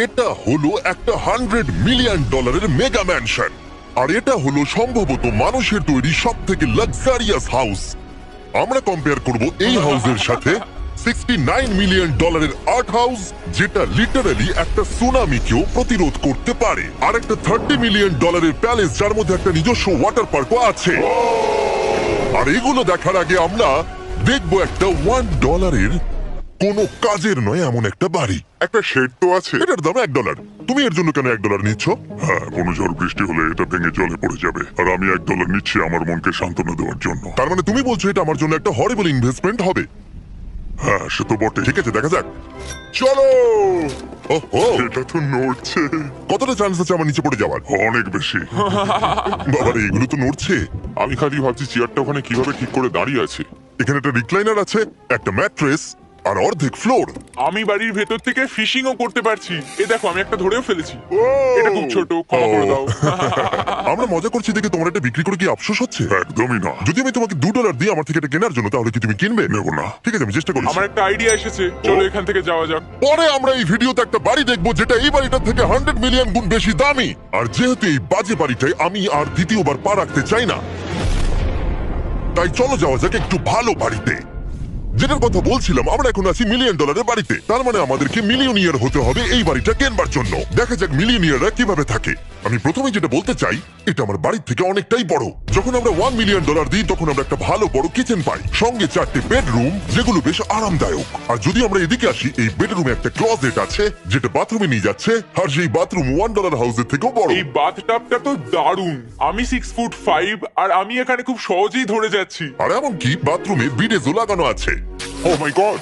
এটা হলো একটা $100 মিলিয়ন মেগা ম্যানশন, আর এটা হলো সম্ভবত মানুষের তৈরি সব থেকে লাক্সারিয়াস হাউস। আমরা কম্পেয়ার করব এই হাউসের সাথে $69 মিলিয়ন আর্ট হাউস, যেটা লিটারালি একটা সুনামিকেও প্রতিরোধ করতে পারে, আর একটা $30 মিলিয়ন প্যালেস যার মধ্যে একটা নিজস্ব ওয়াটার পার্কও আছে। আর এগুলো দেখার আগে আমরা দেখবো একটা $1 কোনো কাজের নয় এমন একটা বাড়ি। একটা শেড তো আছে। এটার দাম $1। তুমি এর জন্য কেন $1 নিচ্ছ? হ্যাঁ, কোনো ঝড় বৃষ্টি হলে এটা ভেঙে জলে পড়ে যাবে, আর আমি $1 নিচ্ছি আমার মনকে সান্ত্বনা দেওয়ার জন্য। তার মানে তুমি বলছো এটা আমার জন্য একটা হরিবল ইনভেস্টমেন্ট হবে? হ্যাঁ, সে তো বটে। ঠিক আছে, দেখা যাক। চলো। ওহো, এটা তো নড়ছে। কতটা চান্স আছে আমার নিচে পড়ে যাওয়ার? অনেক বেশি। বাবারে, এগুলো তো নড়ছে। আমি খালি ভাবছি চেয়ারটা ওখানে কিভাবে ঠিক করে দাঁড়িয়ে আছে। এখানে একটা রিক্লাইনার আছে, একটা ম্যাট্রেস, আর অর্ধেক ফ্লোর। আমি বাড়ির ভেতর থেকে ফিশিংও করতে পারছি। এ দেখো, আমি একটা ধরেও ফেলেছি। এটা খুব ছোট, ক্ষমা করে দাও। আমরা মজা করছি দেখে তোমার এটা বিক্রি করে কি আফসোস হচ্ছে? একদমই না। যদি আমি তোমাকে $2 দিই আমার থেকে এটা কেনার জন্য, তাহলে কি তুমি কিনবে? নেব না। ঠিক আছে, আমি চেষ্টা করছি। আমার একটা আইডিয়া এসেছে, চলো এখান থেকে যাওয়া যাক। পরে আমরা এই ভিডিওতে একটা বাড়ি দেখবো যেটা এই বাড়িটার থেকে 100 মিলিয়ন গুণ বেশি দামি। আর যেহেতু এই বাজে বাড়িটায় আমি আর দ্বিতীয়বার পা রাখতে চাই না, তাই চলো যাওয়া যাক একটু ভালো বাড়িতে। যেটার কথা বলছিলাম, আমরা এখন আছি $1 মিলিয়ন বাড়িতে। তার মানে আমাদেরকে মিলিয়নিয়ার হতে হবে এই বাড়িটা কেনবার জন্য। দেখা যাক মিলিয়নিয়াররা কিভাবে থাকে। আমি প্রথমে যেটা বলতে চাই, এটা আমার বাড়ির থেকে অনেকটাই বড়। যখন আমরা $1 মিলিয়ন দিই তখন আমরা একটা ভালো বড় কিচেন পাই, সঙ্গে 4টে বেডরুম যেগুলো বেশ আরামদায়ক। আর যদি আমরা এদিকে আসি, এই বেডরুমে একটা ক্লজেট আছে যেটা বাথরুমে নিয়ে যাচ্ছে, আর সেই বাথরুম $1 হাউসের থেকেও বড়। এই বাথটাবটা তো দারুণ। আমি 6'5" আর আমি এখানে খুব সহজেই ধরে যাচ্ছি। আর এমনকি বাথরুমে বিডেজও লাগানো আছে। ও মাই গড।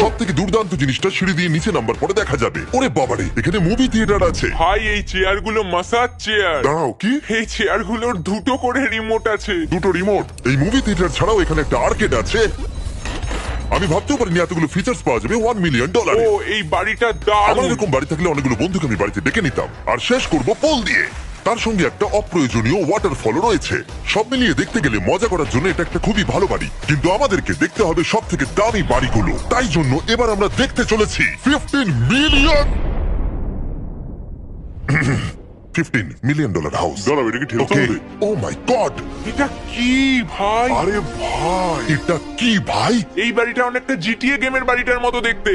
সব থেকে দুর্দান্ত জিনিসটা, সিঁড়ি দিয়ে নিচে নাম্বার পরে দেখা যাবে। ওরে বাবারে, এখানে মুভি থিয়েটার আছে। ভাই, এই চেয়ারগুলো মাসাজ চেয়ার। দাঁড়াও, কি? এই চেয়ারগুলোর দুটো করে রিমোট আছে। দুটো রিমোট? এই মুভি থিয়েটার ছাড়াও এখানে একটা আর্কেড আছে। আমি ভাবতেও পারিনি এতগুলো ফিচার্স পাওয়া যাবে $1 মিলিয়ন। ও, এই বাড়িটা আমার দারুণ। এরকম বাড়ি থাকলে অনেকগুলো বন্ধুকে আমি বাড়িতে ডেকে নিতাম, আর শেষ করব পুল দিয়ে। তার সঙ্গে একটা অপ্রয়োজনীয় ওয়াটারফলও রয়েছে। সব মিলিয়ে দেখতে গেলে মজা করার জন্য এটা একটা খুবই ভালো বাড়ি, কিন্তু আমাদেরকে দেখতে হবে সব থেকে দামি বাড়িগুলো। তাই জন্য এবার আমরা দেখতে চলেছি $15 মিলিয়ন হাউস। দাঁড়াও, এটা কি ঠেলতে ওকে। হবে? ও মাই গড, এটা কি ভাই? আরে ভাই, এটা কি ভাই? এই বাড়িটা অনেকটা জিটিএ গেমের বাড়িটার মতো দেখতে।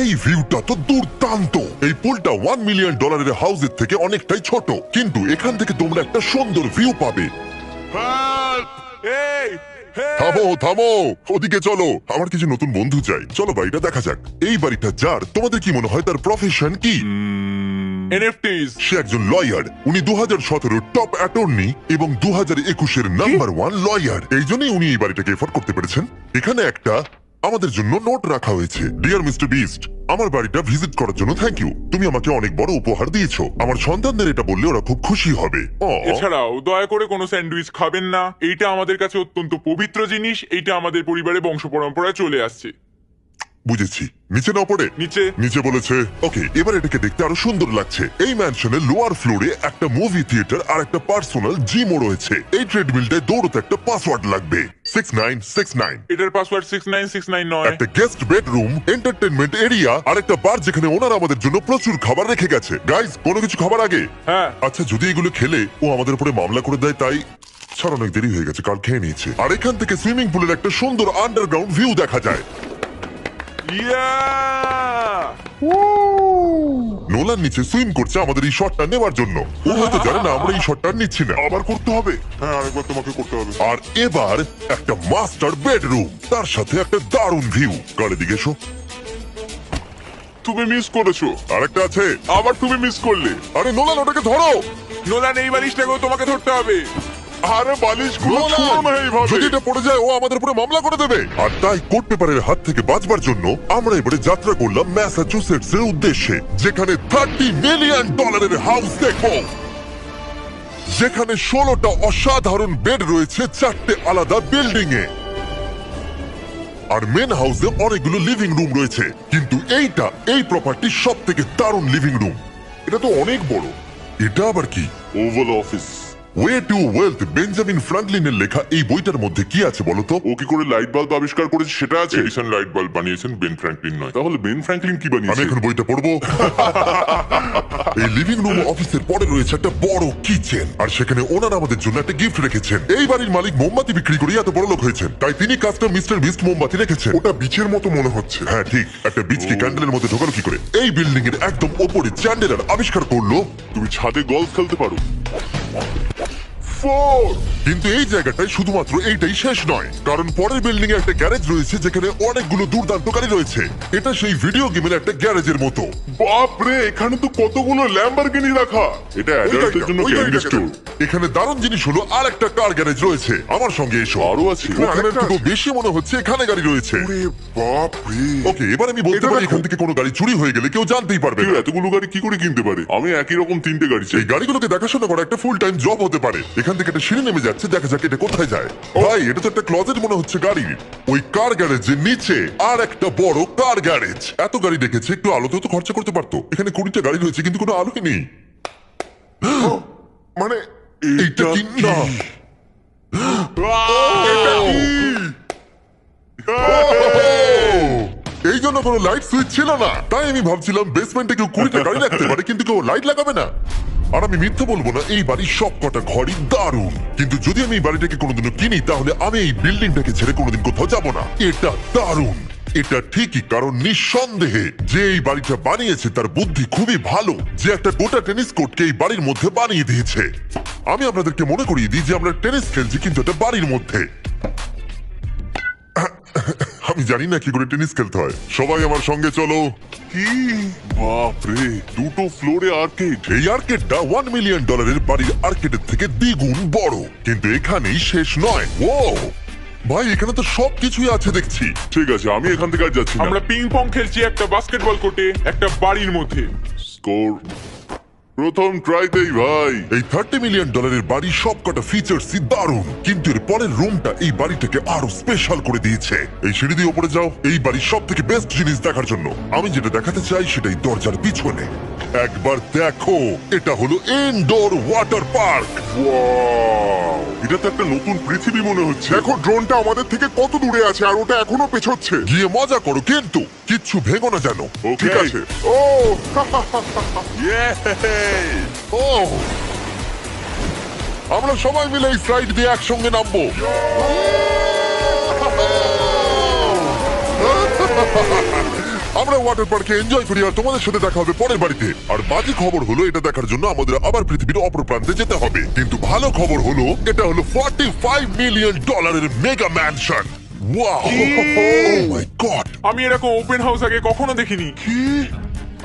এই ভিউটা তো দুর্দান্ত। এই পুলটা $1 মিলিয়ন হাউসের থেকে অনেকটাই ছোট, কিন্তু এখান থেকে তোমরা একটা সুন্দর ভিউ পাবে। এই, hey! থামো থামো, ওদিকে চলো, আমার কিছু নতুন বন্ধু চাই। চলো বাড়িটা দেখা যাক। এই বাড়িটা যার, তোমাদের কি মনে হয় তার প্রফেশন কি? NFTs। সে একজন লয়ার। উনি 2017 টপ অ্যাটর্নি এবং 2021 নাম্বার 1 লয়ার। এই জন্যই উনি এই বাড়িটাকে এফোর্ড করতে পেরেছেন। এখানে একটা আমাদের জন্য নোট রাখা হয়েছে। ডিয়ার মিস্টার বিস্ট, আমার বাড়িটা ভিজিট করার জন্য থ্যাংক ইউ। তুমি আমাকে অনেক বড় উপহার দিয়েছো। আমার সন্তানদের এটা বললে ওরা খুব খুশি হবে। এছাড়াও দয়া করে কোনো স্যান্ডউইচ খাবেন না। এইটা আমাদের কাছে অত্যন্ত পবিত্র জিনিস। এইটা আমাদের পরিবারে বংশ পরম্পরায় চলে আসছে। বুঝেছি। নিচে না পড়ে? নিচে। নিচে বলেছে। ওকে, এবার এটাকে দেখতে আরো সুন্দর লাগছে। এই ম্যানশনের লোয়ার ফ্লোরে একটা মুভি থিয়েটার আর একটা পার্সোনাল জিমও রয়েছে। এই ট্রেডমিলটায় দৌড়তে একটা পাসওয়ার্ড লাগবে, 6969। এটার পাসওয়ার্ড 6969 নয়। একটা গেস্ট বেডরুম, এন্টারটেনমেন্ট এরিয়া আর একটা বার যেখানে ওনারা আমাদের জন্য প্রচুর খাবার রেখে গেছে। গাইস, কোনো কিছু খাবার আগে? হ্যাঁ। আচ্ছা, যদি এগুলো খেলে ও আমাদের উপরে মামলা করে দেয়, তাই ছাড়, অনেক দেরি হয়ে গেছে, কাল খেয়ে নিয়েছে। আর এখান থেকে সুইমিং পুলের একটা সুন্দর আন্ডারগ্রাউন্ড ভিউ দেখা যায়। নোলান নিচে সুইম করছে আমাদের এই শটটা নেওয়ার জন্য। ও হয়তো জানে না আমরা এই শটটা নিচ্ছি না। আবার করতে হবে? হ্যাঁ, আরেকবার তোমাকে করতে হবে। আর এবার একটা মাস্টার বেডরুম, তার সাথে একটা দারুণ ভিউ। কালে দিকে এসো। তুমি মিস করেছো। আরেকটা আছে। আবার তুমি মিস করলে। আরে নোলান, ওটাকে ধরো। নোলান, এই বালিশটাকেও তোমাকে ধরতে হবে। আরে বালিশগুলো নোলান, ছুঁড়ো না এইভাবে। যদি এটা পড়ে যায় ও আমাদের উপরে মামলা করে দেবে। আর তাই কোর্ট পেপারের হাত থেকে বাঁচবার জন্য আমরা এবারে যাত্রা করলাম ম্যাসাচুসেটস এর উদ্দেশ্যে, যেখানে $30 মিলিয়ন হাউস দেখবো, যেখানে 16টা অসাধারণ বেড রয়েছে 4টে আলাদা বিল্ডিং এ। আর মেন হাউসে অনেকগুলো লিভিং রুম রয়েছে, কিন্তু এইটা এই প্রপার্টির সব থেকে দারুণ লিভিং রুম। এটা তো অনেক বড়। এটা আবার কি? Oval Office. Way to wealth Benjamin ফ্রাঙ্কলিনের লেখা এই বইটার মধ্যে কি আছে বলতো? ও কি করে লাইট বাল্ব আবিষ্কার করেছে সেটা আছে? এডিসন লাইট বাল্ব বানিয়েছেন, বেন ফ্র্যাঙ্কলিন নয়। তাহলে বেন ফ্র্যাঙ্কলিন কি আমি বানিয়েছে? এখন বইটা পড়বো। এই লিভিং রুম অফিসের পরে রয়েছে একটা বড় কিচেন, আর সেখানে ওনারা আমাদের জন্য একটা গিফট রেখেছেন। এই বাড়ির মালিক মোমবাতি বিক্রি করে এত বড় লোক হয়েছেন, তাই তিনি কাস্টম মিস্টার বিস্ট মোমবাতি রেখেছেন। ওটা বিচের মতো মনে হচ্ছে। হ্যাঁ ঠিক, একটা বীজকে ক্যান্ডেলের মধ্যে ঢোকানো কি করে? এই বিল্ডিং এর একদম ওপরে চ্যান্ডেলার আবিষ্কার করলো তুমি ছাদে গলফ খেলতে পারো। কিন্তু এই জায়গাটায় শুধুমাত্র এইটাই শেষ নয়, কারণ পরের বিল্ডিং এ একটা গ্যারেজ রয়েছে যেখানে অনেকগুলো দুর্দান্ত গাড়ি রয়েছে। এটা সেই ভিডিও গেমের একটা গ্যারেজের মতো। বাপরে, এখানে তো কতগুলো ল্যাম্বরগিনি রাখা। এটা অ্যাডাল্টদের জন্য ক্যান্ডি স্টোর। এখানে দারুণ জিনিস হলো আর একটা কার গ্যারেজ রয়েছে। আমার সঙ্গে এসো। আরো আছে? ওখানে একটু বেশি মনে হচ্ছে এখানে গাড়ি রয়েছে। ওরে বাপরে। ওকে, এবার আমি বলতে এটা পারি দেখো। এখান থেকে কোনো গাড়ি চুরি হয়ে গেলে কেউ জানতেই পারবে কেউ না। এতগুলো গাড়ি কি করে কিনতে পারে? আমি একই রকম 3টে গাড়ি চাই। এই গাড়িগুলোকে দেখাশোনা করা একটা ফুল টাইম জব হতে পারে। এখান থেকে একটা সিঁড়ি নেমে যাচ্ছে, দেখা যাক এটা কোথায় যায়। ভাই, এটা তো একটা ক্লজেট মনে হচ্ছে গাড়ির। ওই কার গ্যারেজের নিচে আর একটা বড় কার গ্যারেজ। এত গাড়ি দেখেছে, একটু আলোতেও তো খরচা করতে পারতো। এখানে 20টা গাড়ি রয়েছে কিন্তু কোনো আলোই নেই। মানে এইটা কি না? এই জন্য কোনো লাইট সুইচ ছিল না, তাই আমি ভাবছিলাম বেসমেন্টে কেউ 20টা গাড়ি রাখতে পারে কিন্তু কেউ লাইট লাগাবে না। আর আমি মিথ্যে বলবো না, এই বাড়ির সব কটা ঘরই দারুণ। কিন্তু যদি আমি এই বাড়িটাকে কোনোদিনও কিনি, তাহলে আমি এই বিল্ডিংটাকে ছেড়ে কোনোদিন কোথাও যাব না। এটা দারুণ। এটা ঠিকই, কারণ নিঃসন্দেহে যে এই বাড়িটা বানিয়েছে তার বুদ্ধি খুবই ভালো, যে একটা গোটা টেনিস কোর্টকে এই বাড়ির মধ্যে বানিয়ে দিয়েছে। আমি আপনাদেরকে মনে করিয়ে দিই যে আমরা টেনিস খেলছি কিন্তু এটা বাড়ির মধ্যে। আমি জানি না কি করে টেনিস খেলতে হয়। সবাই আমার সঙ্গে চলো। কি বাপরে, 2টো ফ্লোরে আর্কেড। এই আর্কেডটা $1 মিলিয়ন বাড়ির আর্কেডের থেকে দ্বিগুণ বড়। কিন্তু এখানেই শেষ নয়। ও ভাই, এখানে তো সবকিছুই আছে দেখছি। ঠিক আছে, আমি এখান থেকে আর যাচ্ছি না। আমরা পিং পং খেলছি একটা বাস্কেটবল কোর্টে, একটা বাড়ির মধ্যে। স্কোর প্রথম ট্রাইতেই ভাই। এই $30 মিলিয়ন বাড়ি সবকটা ফিচার্সই দারুণ, কিন্তু এর পরের রুমটা এই বাড়িটাকে আরো স্পেশাল করে দিয়েছে। এই সিঁড়ি দিয়ে উপরে যাও এই বাড়ির সব থেকে বেস্ট জিনিস দেখার জন্য। আমি যেটা দেখাতে চাই সেটাই দরজার পিছনে। একবার দেখো, এটা হলো ইনডোর ওয়াটার পার্ক। ওয়াও, এটা তো একটা নতুন পৃথিবী মনে হচ্ছে। দেখো ড্রোনটা আমাদের থেকে কত দূরে আছে আর ওটা এখনো পেছচ্ছে। গিয়ে মজা করো, কিন্তু কিচ্ছু ভেঙো না যেন। ঠিক আছে। ও ও, আমরা সবাই মিলে এই স্লাইড দিয়ে একসঙ্গে নামবো। আমরা ওয়াটার পার্কে এনজয় করি, আর তোমাদের সাথে দেখা হবে পরের বাড়িতে। আর বাজে খবর হলো, এটা দেখার জন্য আমাদের আবার পৃথিবীর অপর প্রান্তে যেতে হবে। কিন্তু ভালো খবর হলো, এটা হলো $45 মিলিয়ন মেগা ম্যানশন। ওয়াও, ও মাই গড, আমি এরকম ওপেন হাউস আগে কখনো দেখিনি।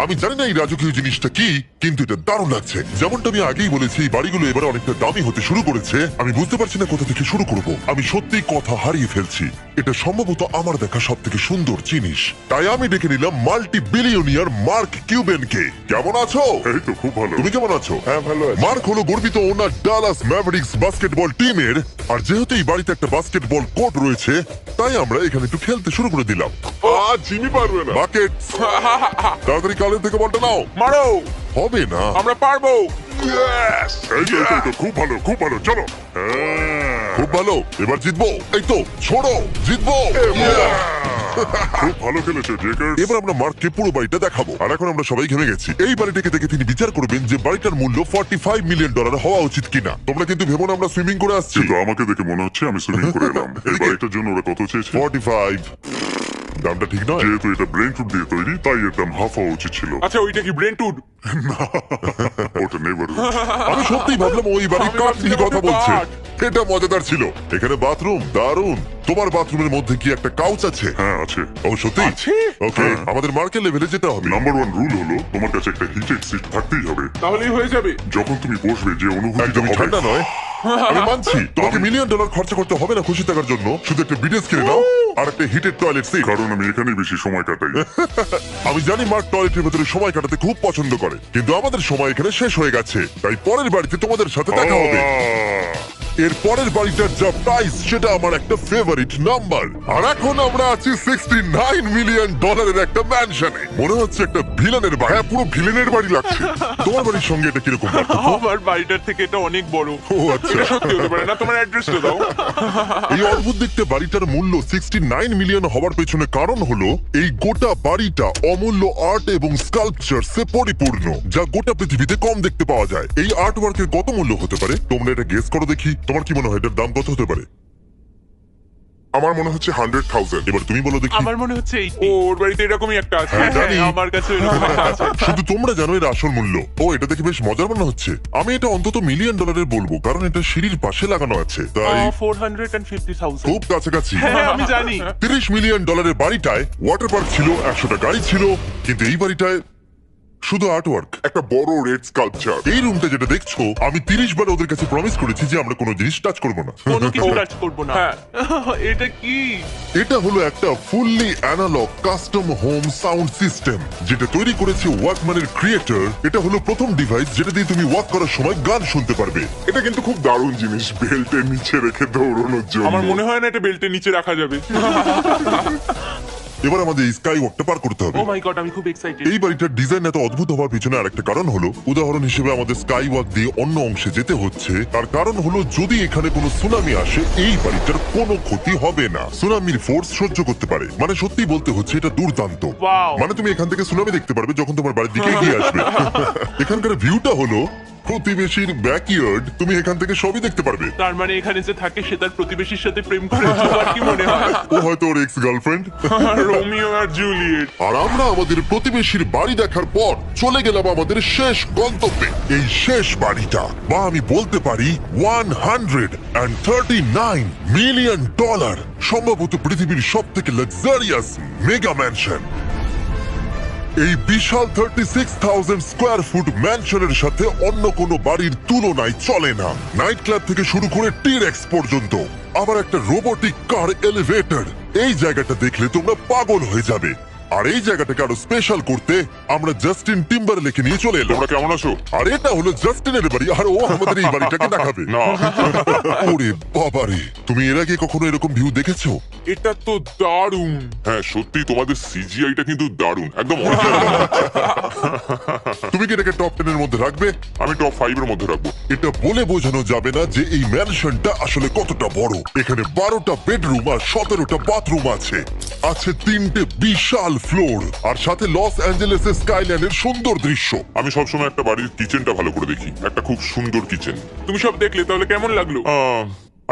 আমি জানি না এই রাজকীয় জিনিসটা কি, কিন্তু এটা দারুণ লাগছে। যেমনটা আমি আগেই বলেছি, এই বাড়িগুলো এবার অনেকটা দামি হতে শুরু করেছে। আমি বুঝতে পারছি না কোথা থেকে শুরু করব। আমি সত্যিই কথা হারিয়ে ফেলছি। এটা সম্ভবত আমার দেখা সব থেকে সুন্দর জিনিস। তাই আমি ডেকে নিলাম মাল্টি বিলিয়নিয়ার মার্ক কিউবেনকে। কেমন আছো? এই তো খুব ভালো। তুমি কেমন আছো? হ্যাঁ, ভালো আছি। মার্ক হলো গর্বিত ওনার ডালাস ম্যাভরিক্স বাস্কেটবল টিমের। আর যেহেতু এই বাড়িতে একটা বাস্কেটবল কোর্ট রয়েছে, তাই আমরা এখানে একটু খেলতে শুরু করে দিলাম। জিমি পারবে না। বাকেট, তাড়াতাড়ি কালের থেকে বলটা নাও। মারো, হবে না। আমরা পারবো। এই তো খুব ভালো, খুব ভালো, চলো। হ্যাঁ, খুব ভালো, এবার জিতবো। এই তো ছোড়ো, জিতবো। খুব ভালো খেলেছো জেকার। এবার আমরা মার্ককে পুরো বাড়িটা দেখাবো। আর এখন আমরা সবাই ঘেমে গেছি। এই বাড়িটাকে দেখে তিনি বিচার করবেন যে বাড়িটার মূল্য $45 মিলিয়ন হওয়া উচিত কিনা। তোমরা কিন্তু ভেবো না আমরা সুইমিং করে আসছি। কিন্তু আমাকে দেখে মনে হচ্ছে আমি সুইমিং করে এলাম। এই বাড়িটার জন্য ওরা কত চেয়েছে? 45। দামটা ঠিক নয়। যেহেতু এটা ব্রেন ফুড দিয়ে তৈরি, তাই এর দাম হাফ হওয়া উচিত ছিল। আচ্ছা, ওইটা কি ব্রেন্টউড? ওটা নেভার। আমি সত্যিই ভাবলাম ওই বাড়ির আমি কাঠ নিয়ে ভাবছিলাম কথা ওটা বলছে। কাঠ। এটা মজাদার ছিল। এখানে বাথরুম দারুণ। তোমার বাথরুমের মধ্যে কি একটা কাউচ আছে? হ্যাঁ আছে। ও সত্যি? আছে? ওকে, হ্যাঁ। আমাদের মার্কেট লেভেলে যেতে হবে। নাম্বার 1 রুল হলো তোমার কাছে একটা হিটেড সিট থাকতেই হবে। তাহলেই হয়ে যাবে। যখন তুমি বসবে যে অনুভূতিটা একদমই হবে। ঠান্ডা নয়। আমি মানছি তোমাকে $1 মিলিয়ন খরচা করতে হবে না খুশি থাকার জন্য। শুধু একটা বিডেস কিনে নাও আর একটা হিটেড টয়লেট সিট। কারণ আমি এখানেই বেশি সময় কাটাই। আমি জানি মার্ক টয়লেটের ভেতরে সময় কাটাতে খুব পছন্দ করে, কিন্তু আমাদের সময় এখানে শেষ হয়ে গেছে। তাই পরের বাড়িতে তোমাদের সাথে দেখা হবে। এর পরের বাড়িটার যা প্রাইস সেটা আমার একটা ফেভারিট নাম্বার। আর এখন আমরা আছি $69 মিলিয়ন একটা ম্যানশনে। মনে হচ্ছে একটা ভিলেনের বাড়ি। হ্যাঁ, পুরো ভিলেনের বাড়ি লাগছে। তোমার বাড়ির সঙ্গে এটা কিরকম পার্থক্য? আমার বাড়িটার থেকে এটা অনেক বড়। ও আচ্ছা। এটা সত্যি হতে পারে না, তোমার অ্যাড্রেসটা দাও। এই অদ্ভুত দেখতে বাড়িটার মূল্য 69 মিলিয়ন হওয়ার পেছনে কারণ হলো এই গোটা বাড়িটা অমূল্য আর্ট এবং স্কাল্পচারসে পরিপূর্ণ, যা গোটা পৃথিবীতে কম দেখতে পাওয়া যায়। এই আর্ট ওয়ার্কের কত মূল্য হতে পারে তোমরা এটা গেস করো দেখি। তোমার কি মনে হয় এটার দাম কত হতে পারে? আমার মনে হচ্ছে 100,000। এবার তুমি বলো দেখি। আমার মনে হচ্ছে এই ওর বাড়িতে এরকমই একটা আছে। হ্যাঁ, জানি। আমার কাছে এরকম একটা আছে। শুধু তোমরা জানো এর আসল মূল্য। ও, এটা দেখে বেশ মজার মনে হচ্ছে। আমি এটা অন্তত মিলিয়ন ডলারের বলবো, কারণ এটা সিঁড়ির পাশে লাগানো আছে, তাই 450,000। খুব কাছাকাছি। হ্যাঁ, আমি জানি। $30 মিলিয়ন বাড়িটায় ওয়াটার পার্ক ছিল, 100টা গাড়ি ছিল, কিন্তু এই বাড়িটায় শুধু আর্টওয়ার্ক। একটা বড় রেড স্কাল্পচার। এই রুমটা যেটা দেখছো, আমি 30 বার ওদের কাছে প্রমিস করেছি যে আমরা কোনো জিনিস টাচ করবো না। কোনো কিছু টাচ করবো না। হ্যাঁ। এটা কি? এটা হলো একটা fully analog custom home sound system, যেটা তৈরি করেছে ওয়াকম্যানের ক্রিয়েটর। এটা হলো প্রথম ডিভাইস যেটা দিয়ে তুমি ওয়াক করার সময় গান শুনতে পারবে। এটা কিন্তু খুব দারুণ জিনিস, বেল্টের নিচে রেখে দৌড়ানোর জন্য। আমার মনে হয় না এটা বেল্টের নিচে রাখা যাবে। এবার আমাদের এই স্কাই ওয়াকটা পার করতে হবে। ও মাই গড, আমি খুব এক্সাইটেড। এই বাড়িটার ডিজাইন এত অদ্ভুত হওয়ার পিছনে আরেকটা কারণ হলো, উদাহরণ হিসেবে আমাদের স্কাই ওয়াক দিয়ে অন্য অংশে যেতে হচ্ছে। তার কারণ হলো যদি এখানে কোনো সুনামি আসে এই বাড়িটার কোনো ক্ষতি হবে না। সুনামির ফোর্স সহ্য করতে পারে, মানে সত্যি বলতে হচ্ছে এটা দুর্দান্ত। Wow! মানে তুমি এখান থেকে সুনামি দেখতে পারবে যখন তোমার বাড়ির দিকে এগিয়ে আসবে। এখানকার ভিউটা হলো প্রতিবেশীর ব্যাকইয়ার্ড। তুমি এখান থেকে সবই দেখতে পারবে। তার মানে এখানে যে থাকে সে তার প্রতিবেশীর সাথে প্রেম করে, তোমার কি মনে হয়? ও হয়তো ওর এক্স গার্লফ্রেন্ড। রোমিও আর জুলিয়েট। আর আমরা আমাদের প্রতিবেশীর বাড়ি দেখার পর চলে গেলাম আমাদের শেষ গন্তব্যে। এই শেষ বাড়িটা, বা আমি বলতে পারি $139 মিলিয়ন, সম্ভবত পৃথিবীর সব থেকে লাক্সারিয়াস মেগা ম্যানশন। এই বিশাল 36,000 স্কোয়ার ফুট ম্যানশনের সাথে অন্য কোনো বাড়ির তুলনায় চলে না। নাইট ক্লাব থেকে শুরু করে টিরেক্স পর্যন্ত, আবার একটা রোবোটিক কার এলিভেটর। এই জায়গাটা দেখলে তোমরা পাগল হয়ে যাবে। আর এই জায়গাটাকে আরো স্পেশাল করতে আমরা জাস্টিন টিম্বারলেকে নিয়ে চলে এলাম। তোমরা কেমন আছো? আর এটা হলো জাস্টিনের বাড়ি, আর ও আমাদের এই বাড়িটাকে দেখাবে। না, ওরে বাবারে, তুমি এর আগে কখনো এরকম ভিউ দেখেছো? এটা তো দারুণ। হ্যাঁ সত্যি তোমাদের সিজিআইটা কিন্তু দারুণ, একদম original। তুমি কি এটাকে টপ 10 এর মধ্যে রাখবে? আমি টপ 5 এর মধ্যে রাখবো। এটা বলে বোঝানো যাবে না যে এই ম্যানশনটা আসলে কতটা বড়। এখানে 12টা বেডরুম আর 17টা বাথরুম আছে। আছে 3টে বিশাল ফ্লোর, আর সাথে লস অ্যাঞ্জেলেসের স্কাইল্যান্ডের সুন্দর দৃশ্য। আমি সবসময় একটা বাড়ির কিচেনটা ভালো করে দেখি, একটা খুব সুন্দর কিচেন। তুমি সব দেখলে, তাহলে কেমন লাগলো?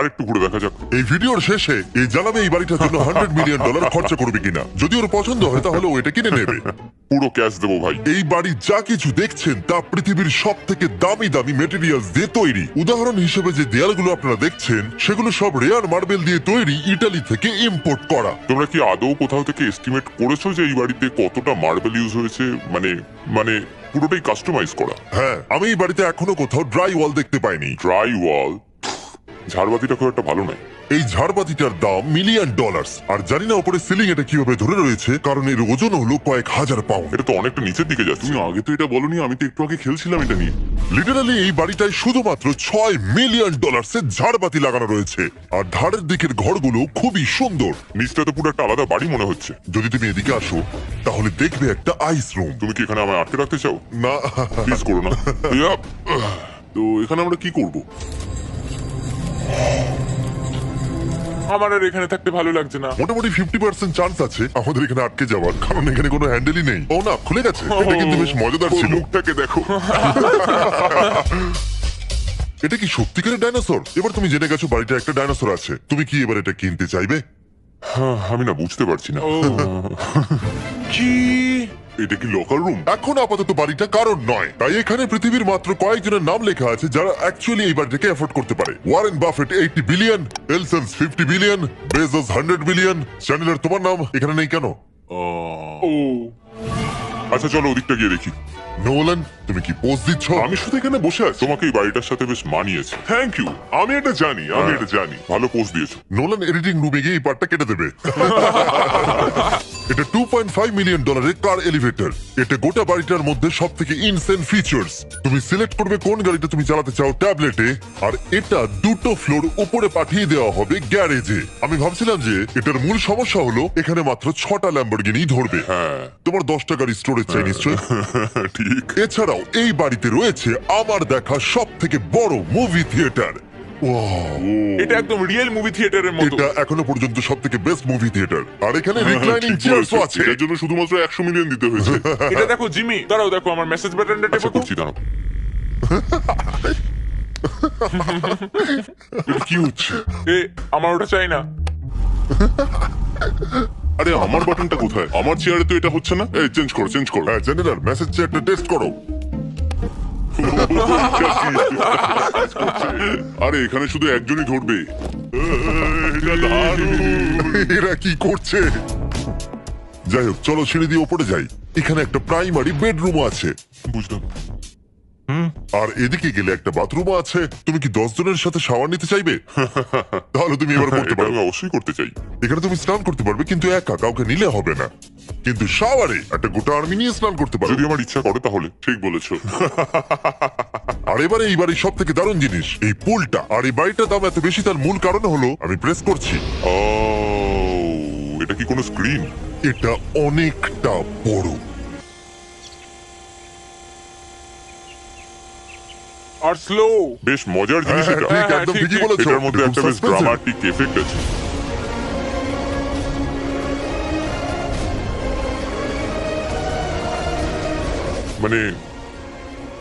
আরেকটু ঘুরে দেখা যাক। এই ভিডিওর শেষে এই জানাবে এই বাড়িটার জন্য $100 মিলিয়ন খরচা করবে কিনা। যদি ওর পছন্দ হয় তাহলে ও এটা কিনে নেবে। পুরো ক্যাশ দেবো ভাই। এই বাড়ি যা কিছু দেখছেন তা পৃথিবীর সব থেকে দামি দামি মেটেরিয়ালস দিয়ে তৈরি। উদাহরণ হিসেবে যে দেয়ালগুলো আপনারা দেখছেন সেগুলো সব রেয়ার মার্বেল দিয়ে তৈরি, ইটালি থেকে ইম্পোর্ট করা। তোমরা কি আদৌ কোথাও থেকে এস্টিমেট করেছো যে এই বাড়িতে কতটা মার্বেল ইউজ হয়েছে? মানে পুরোটাই কাস্টমাইজ করা। হ্যাঁ, আমি এই বাড়িতে এখনো কোথাও ড্রাই ওয়াল দেখতে পাইনি। ড্রাই ওয়াল? ঝাড়বাতিটা খুব একটা ভালো নয়। এই ঝাড়বাতিটার দাম $1 মিলিয়ন। আর জানি না উপরে সিলিং এটা কিভাবে ধরে রয়েছে, কারণ এর ওজন হলো কয়েক হাজার পাউন্ড। এটা তো অনেকটা নিচের দিকে যাচ্ছে। তুমি আগে তো এটা বলনি, আমি তো একটু আগে খেলছিলাম এটা নিয়ে। লিটারালি এই বাড়িটায় শুধুমাত্র $6 মিলিয়ন ঝাড়বাতি লাগানো রয়েছে। আর ধারের দিকের ঘরগুলো খুবই সুন্দর। নিচটা তো পুরো একটা আলাদা বাড়ি মনে হচ্ছে। যদি তুমি এদিকে আসো তাহলে দেখবে একটা আইস রুম। তুমি কি এখানে আমায় আটকে রাখতে চাও? না, প্লিজ করো না। ইয়াপ। তো এখানে আমরা কি করব? আমার আর এখানে থাকতে ভালো লাগছে না। মোটামুটি 50% চান্স আছে আমাদের এখানে আটকে যাওয়ার, কারণ এখানে কোনো হ্যান্ডেলই নেই। ও না, খুলে গেছে। এটা কিন্তু বেশ মজাদার ওর ছিল। মুখটাকে দেখো। এটা কি সত্যিকারের ডাইনোসর? এবার তুমি জেনে গেছো বাড়িটা একটা ডাইনোসর আছে। তুমি কি এবার এটা কিনতে চাইবে? আমি না বুঝতে পারছি না। কি? এটা কি লকার রুম? এখন আপাতত বাড়িটা কারণ নয়, তাই এখানে পৃথিবীর মাত্র কয়েকজনের নাম লেখা আছে যারা অ্যাকচুয়ালি এই বাড়িটাকে এফোর্ড করতে পারে। Warren Buffett 80 billion, এলসন্স 50 billion, Bezos 100 billion. চ্যানেলের তোমার নাম এখানে নেই কেন? ও আচ্ছা চলো ওদিকটা গিয়ে দেখি। নোলান, তুমি কি পোজ দিচ্ছ? আমি শুধু এখানে বসে আছি, তোমাকে এই বাড়িটার সাথে বেশ মানিয়েছে। থ্যাংক ইউ, আমি এটা জানি, আমি এটা জানি। ভালো পোস্ট দিয়েছো। নোলান এডিটিং রুমে গিয়ে এই পার্টটা কেটে দেবে। এটা $2.5 মিলিয়ন কার এলিভেটর। এটা গোটা বাড়িটার মধ্যে সব থেকে ইনসেন ফিচার্স। তুমি সিলেক্ট করবে কোন গাড়িটা তুমি চালাতে চাও ট্যাবলেটে, আর এটা 2টো ফ্লোর উপরে পাঠিয়ে দেওয়া হবে গ্যারেজে। আমি ভাবছিলাম যে এটার মূল সমস্যা হলো এখানে মাত্র 6টা ল্যাম্বরগিনি ধরবে। হ্যাঁ তোমার 10টা গাড়ি স্টোরেজ চাই নিশ্চয়। ঠিক। এছাড়াও এই বাড়িতে রয়েছে আমার দেখা সব থেকে বড় মুভি থিয়েটার। এটা একদম রিয়েল মুভি থিয়েটারের মতো। এটা এখনো পর্যন্ত সব থেকে বেস্ট মুভি থিয়েটার। আর এখানে রিক্লাইনিং ঠিক চেয়ারও বলেছো। আছে। এটার জন্য শুধুমাত্র 100 মিলিয়ন দিতে হয়েছে। এটা দেখো জিমি, দাঁড়াও দেখো আমার মেসেজ বাটনটা আচ্ছা টেপো তো। করছি, দাঁড়াও। এটা কি হচ্ছে? এ আমার ওটা চাই না। আরে আমার বাটনটা কোথায়? আমার চেয়ারে তো এটা হচ্ছে না। এই চেঞ্জ করো, চেঞ্জ করো। হ্যাঁ জেনারেল মেসেজ চেয়ারটা টেস্ট করো। আরে এখানে শুধু একজনই ধরবে। এটা দারুণ। এরা কি করছে? যাই হোক, চলো সিঁড়ি দিয়ে উপরে যাই। এখানে একটা প্রাইমারি বেডরুম আছে, বুঝলাম। আর এদিকে গেলে একটা বাথরুম আছে। তুমি কি 10 জনের সাথে শাওয়ার নিতে চাইবে? তাহলে তুমি এবার করতে এটা পারো। আমি অবশ্যই করতে চাই। এখানে তুমি স্নান করতে পারবে, কিন্তু একা, কাউকে নিলে হবে না। কিন্তু শাওয়ারে একটা গোটা আর্মি নিয়ে স্নান করতে পারবে। যদি আমার ইচ্ছা করে তাহলে। ঠিক বলেছো। আর এবারে এই বাড়ির সব থেকে দারুণ জিনিস এই পুলটা। আর এই বাড়িটার দাম এত বেশি তার মূল কারণ হলো, আমি প্রেস করছি, ও এটা কি কোনো স্ক্রিন? এটা অনেকটা বড়। আর স্লো। বেশ মজার জিনিস হ্যাঁ, এটা। ঠিক, হ্যাঁ, একদম ঠিক, ঠিকই ঠিক। বলেছো। এটার মধ্যে এটা একটা খুব বেশ suspensive। ড্রামাটিক এফেক্ট আছে। মানে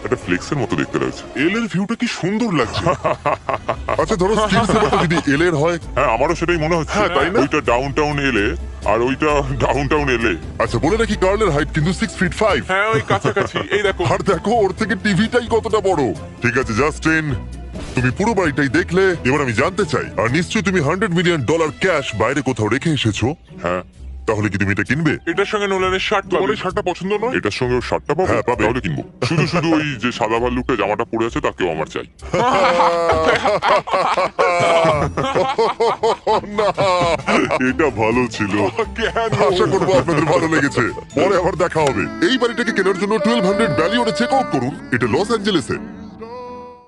একটা ফ্লেক্সের মতো দেখতে লাগছে। এল এর ভিউটা কি সুন্দর লাগছে। আচ্ছা ধরো স্টিলসের মতো যদি এলের হয়। হ্যাঁ আমারও সেটাই মনে হচ্ছে। হ্যাঁ, তাই না? ওইটা ডাউন টাউন এলে আর ওইটা ডাউন টাউন এলে। আচ্ছা বলে রাখি, কার্লের হাইট কিন্তু 6'5". হ্যাঁ ওই কাছাকাছি। এই দেখো। আর দেখো ওর থেকে টিভিটাই কতটা বড়। ঠিক আছে জাস্টিন, তুমি পুরো বাড়িটাই দেখলে। এবার আমি জানতে চাই, আর নিশ্চয়ই তুমি $100 মিলিয়ন ক্যাশ বাইরে কোথাও রেখে এসেছো। হ্যাঁ তাহলে কি তুমি এটা কিনবে? এটার সঙ্গে নোলানের শার্ট তোমার পাবে। এই শার্টটা পছন্দ নয়? এটার সঙ্গে ওর শার্টটা পাবো? হ্যাঁ, পাবে। তাহলে কিনবো। শুধু শুধু ওই যে সাদা ভাল্লুকটা জামাটা পরে আছে তাকেও আমার চাই। না, এটা ভালো ছিল। আশা করবো আপনাদের ভালো লেগেছে। পরে আবার দেখা হবে। এই বাড়িটাকে কেনার জন্য 1200 ব্যালিয়নে চেক আউট করুন। এটা লস অ্যাঞ্জেলেসে।